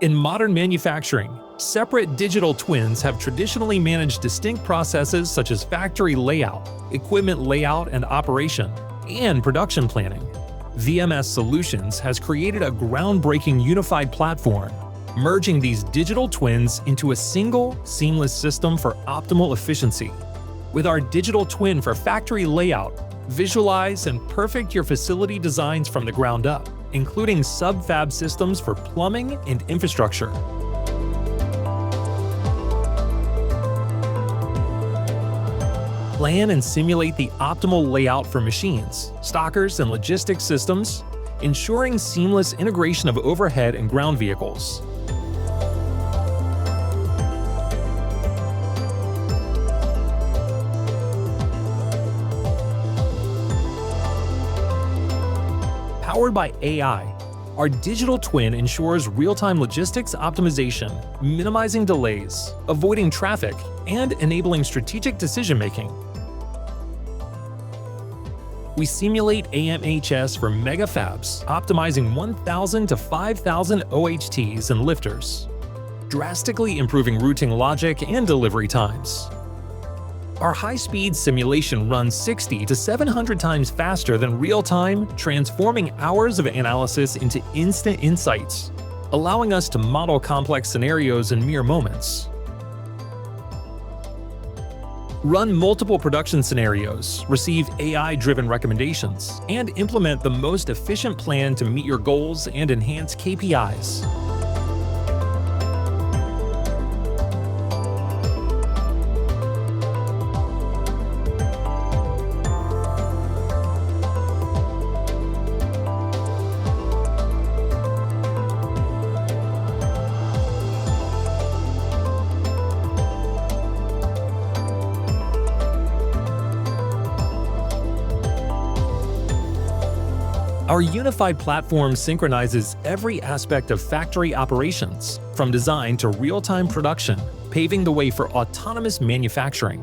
In modern manufacturing, separate digital twins have traditionally managed distinct processes such as factory layout, equipment layout and operation, and production planning. VMS Solutions has created a groundbreaking unified platform, merging these digital twins into a single, seamless system for optimal efficiency. With our digital twin for factory layout, visualize and perfect your facility designs from the ground up, including sub-fab systems for plumbing and infrastructure. Plan and simulate the optimal layout for machines, stockers, and logistics systems, ensuring seamless integration of overhead and ground vehicles. Powered by AI, our digital twin ensures real-time logistics optimization, minimizing delays, avoiding traffic, and enabling strategic decision-making. We simulate AMHS for mega fabs, optimizing 1,000 to 5,000 OHTs and lifters, drastically improving routing logic and delivery times. Our high-speed simulation runs 60 to 700 times faster than real-time, transforming hours of analysis into instant insights, allowing us to model complex scenarios in mere moments. Run multiple production scenarios, receive AI-driven recommendations, and implement the most efficient plan to meet your goals and enhance KPIs. Our unified platform synchronizes every aspect of factory operations, from design to real-time production, paving the way for autonomous manufacturing.